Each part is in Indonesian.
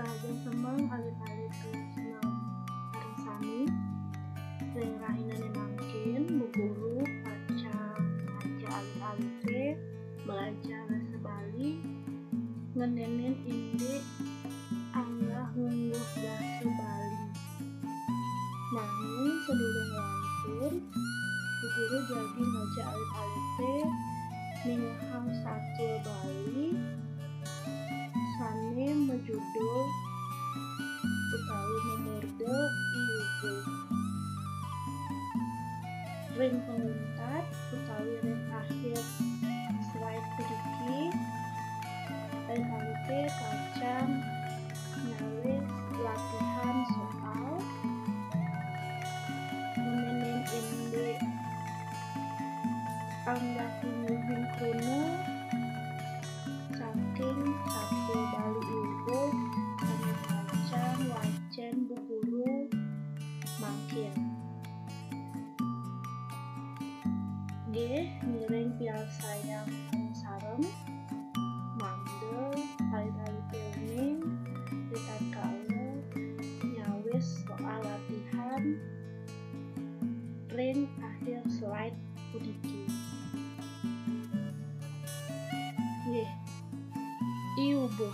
Sahaja semeng alit-alit senang bareng sami sing rahinane mangkin buguru baca alit-alit belajar bahasa Bali ngenenen indik angga hungguh bahasa Bali. Nanging sedurung wantun buguru jadi ngaja alit-alit minghang satu Bali sane menjudul utawi memurde iubu ring penguntat utawi ring akhir slide pudiki alit-alit kacang nyawis latihan soal menenen inde angga hingguhing kuno saking satu Bali iubu kami kacang wacen buguru mangkin miring piasa yang sareng mandel alit-alit ilming ditatkala nyawis soal latihan ring akhir slide pudiki. Iubu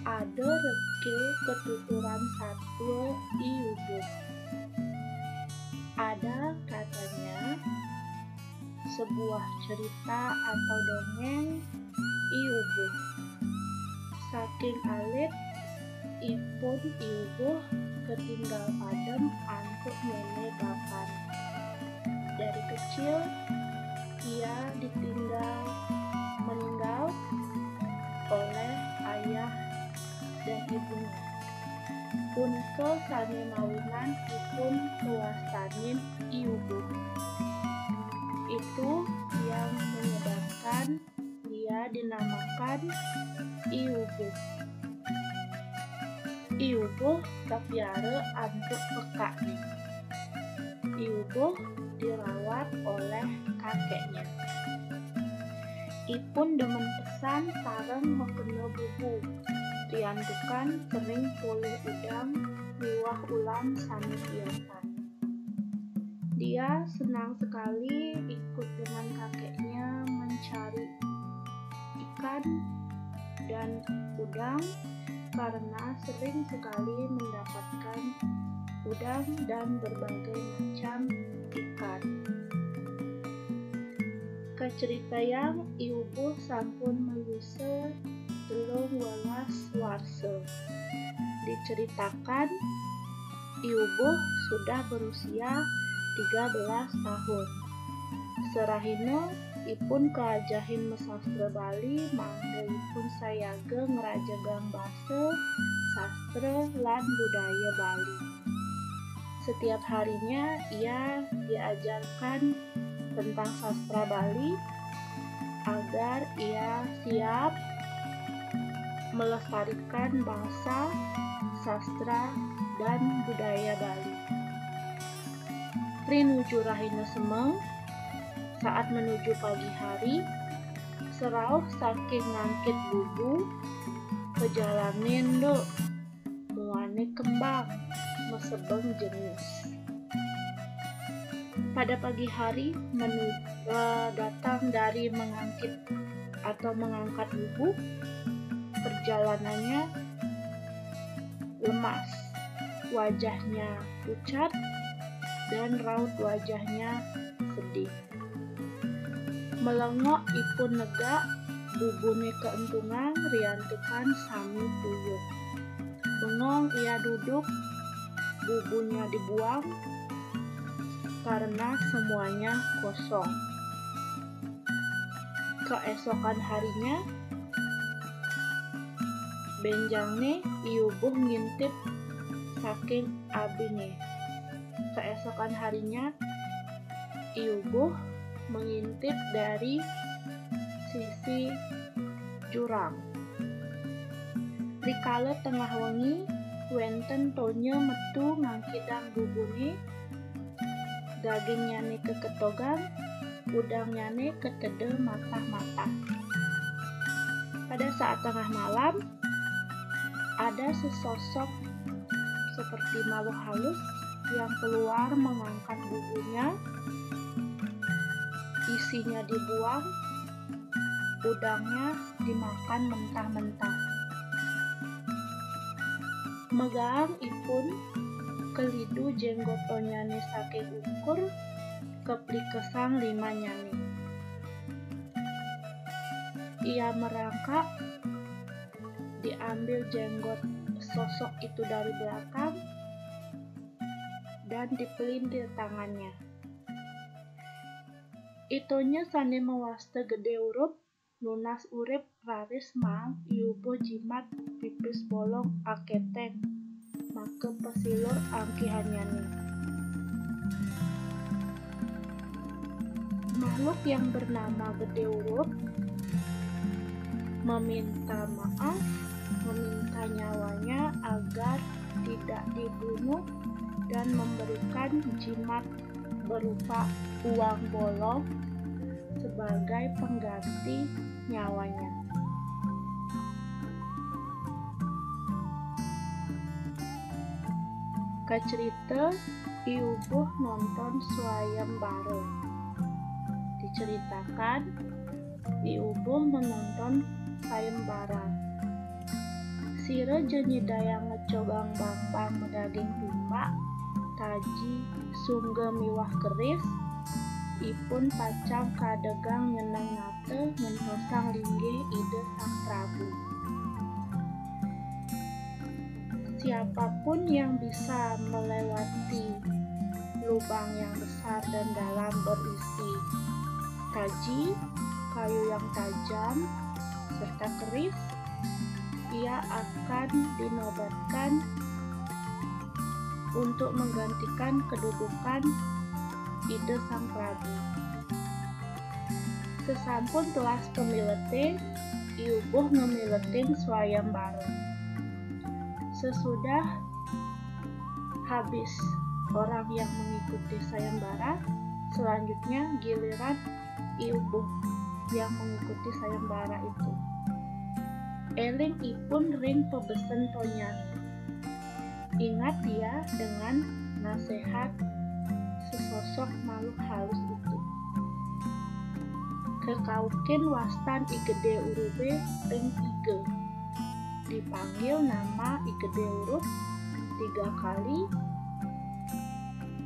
ada reke ketuturan satu iubu. Ada katanya sebuah cerita atau dongeng iubu. Saking alit ipun iubu ketinggal padem antuk nene bapan. Dari kecil ia ditinggal meninggal oleh ayah dan ibunya. Punke sane mawinan ipun kewastanin iubu. Itu yang menyebabkan dia dinamakan iubu. Iubu kapiare antuk pekakne. Iubu dirawat oleh kakeknya. Ipun demen pesan sareng mekena bubu. Riantukan sering pulih udang liwah ulam sami biasa. Dia senang sekali ikut dengan kakeknya mencari ikan dan udang karena sering sekali mendapatkan udang dan berbagai macam ikan. Kaceritayang iubu sampun mewise 13 warsa. Diceritakan iubu sudah berusia 13 tahun. Serahina ipun kajahin mesastra Bali mangga ipun sayaga ngerajagang basa, sastra lan budaya Bali. Setiap harinya ia diajarkan tentang sastra Bali agar ia siap melestarikan bahasa, sastra, dan budaya Bali. Rinuju rahina semeng saat menuju pagi hari, serauh saking ngangkit bubu pejalanin do muane kembang mesebeng jenis. Pada pagi hari datang dari mengangkit atau mengangkat bubu, perjalanannya lemas, wajahnya pucat dan raut wajahnya sedih. Melengok ipun negak, bubune keentungan riantukan sami puyuh. Bengong ia duduk, bubunya dibuang karena semuanya kosong. Keesokan harinya benjangne iubuh ngintip saking abine. Keesokan harinya iubuh mengintip dari sisi jurang. Rikala tengah wengi wenten tonya metu ngangkidang bubune, dagingnyane keketogan, udangnyane ketede matah-matah. Pada saat tengah malam ada sesosok seperti makhluk halus yang keluar mengangkat bubunya, isinya dibuang, udangnya dimakan mentah-mentah. Megang ipun kelidu jenggotonya ni saking ukur kepli kesang 5 nyani. Ia merangkak, diambil jenggot sosok itu dari belakang dan dipelintir tangannya. Itonya sane mewaste gede urup, lunas urip raris mang iubuh jimat pipis bolong aketeng, make pesilur angkihanyani. Makhluk yang bernama gede urup meminta maaf, meminta nyawanya agar tidak dibunuh dan memberikan jimat berupa uang bolong sebagai pengganti nyawanya. Kacerita iubuh nonton swayembara. Diceritakan iubuh menonton sayembara. Sira jenidaya ngecogang bambang medaging tumpak, taji sungge miwah keris, ipun pacang kadegang nyeneng nate ngentosang linggih ide sang Prabu. Siapapun yang bisa melewati lubang yang besar dan dalam berisi taji, kayu yang tajam, serta keris, ia akan dinobatkan untuk menggantikan kedudukan ide sang Prabu. Sesampun telas pemilete, iubuh ngemileting swayembara. Sesudah habis orang yang mengikuti sayembara, selanjutnya giliran iubuh yang mengikuti sayembara itu. Eling ipun ring pebesen tonyan. Ingat dia dengan nasihat sesosok makhluk halus itu. Kekaukin wastan igede urube ring 3. Dipanggil nama igede urup 3 kali.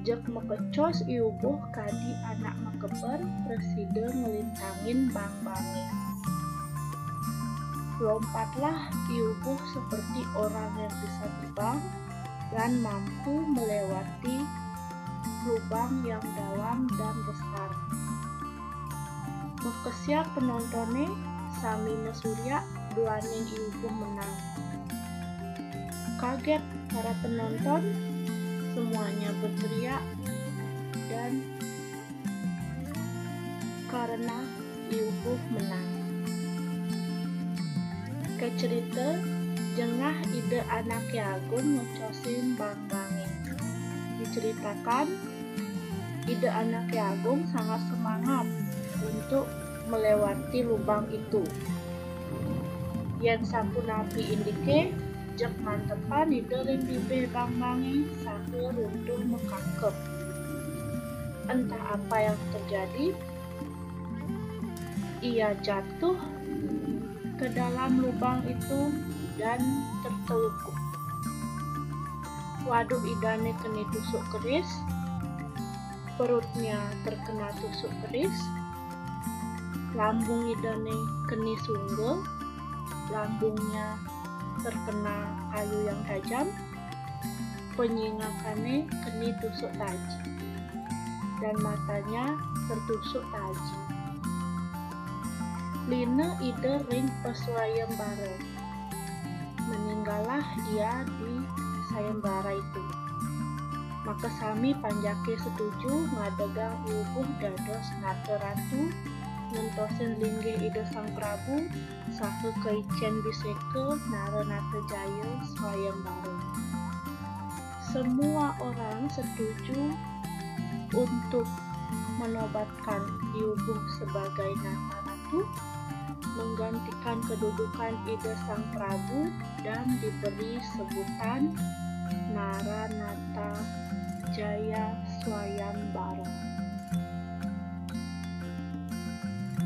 Jek mekecos iubuh kadi anak mekeber preside ngelintangin bang-bangi. Lompatlah iubuh seperti orang yang bisa terbang dan mampu melewati lubang yang dalam dan besar. Mekesya penontonnya sami nesurya duaning iubuh menang. Kaget para penonton, semuanya berteriak dan karena iubuh menang. Kecerita jengah ide anak agung ngecosin bang-bangi. Diceritakan ide anak agung sangat semangat untuk melewati lubang itu. Yen sampun api indike jek mantepan ide ring bibe bang-bangi sambil runtuh mekakep. Entah apa yang terjadi, ia jatuh ke dalam lubang itu dan tertelukuk. Waduh, idane kena tusuk keris, perutnya terkena tusuk keris, lambung idane kena sungguh, lambungnya terkena kayu yang tajam, penyingakane kena tusuk taji, dan matanya tertusuk taji. Lina ide ring peswayembara. Meninggallah ia di sayembara itu. Maka sami panjake setuju ngadegang iubuh dados ngate ratu ngentosin linggih ide sang Prabu sahe keicen biseke nare nate jaya swayembara. Semua orang setuju untuk menobatkan iubuh sebagai nata ratu menggantikan kedudukan Ida Sang Prabu dan diberi sebutan Naranata Jaya Swayambara.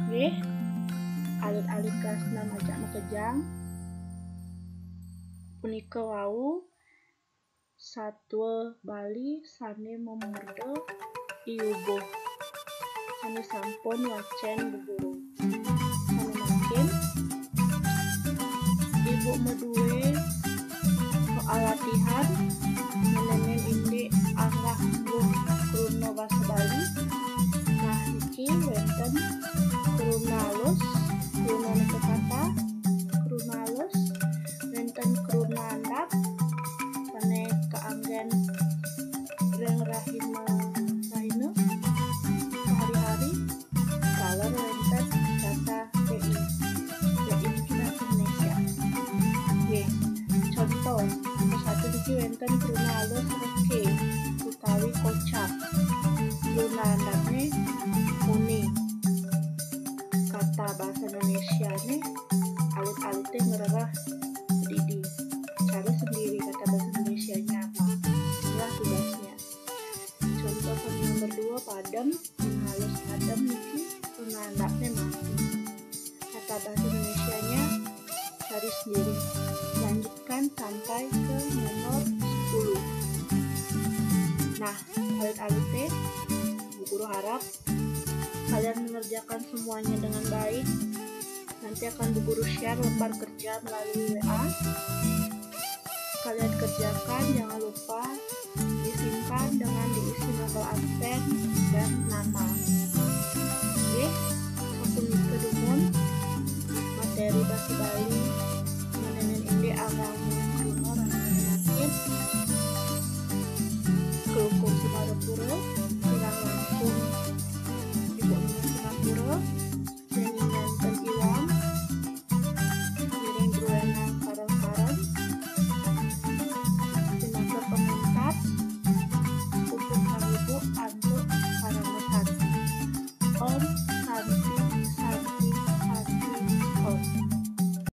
Oke, alit-alit gasna majak makejang punika wau satwa Bali sane memurde iubuh sane sampun wacen buburu. Sane makin ibu meduwe soal latihan menemen indi arah buh kruna basa Bali. Nah niki wonten kruna alus, kruna nekata, kruna alus, wonten kruna andap sane kaanggen reng rahina sehari-hari kalau wonten kata TI kita Indonesia. Oke, contoh satu niki wonten kruna alus reke utawi kocap, kruna andapne muni. Kata bahasa Indonesia nih alit-alitnya ngerah didi, cari sendiri kata bahasa Indonesia nya apa, inilah tugasnya. Contoh nomor 2 padam, halus padam niki penandaknya mati. Kata bahasa Indonesia nya cari sendiri. Lanjutkan sampai ke nomor 10. Nah, alit-alitnya Bu Guru harap kalian mengerjakan semuanya dengan baik. Nanti akan Bu Guru share lembar kerja melalui WA. Kalian kerjakan, jangan lupa disimpan dengan diisi nomor absen dan nama. Oke, sampun kedumon materi Basa Bali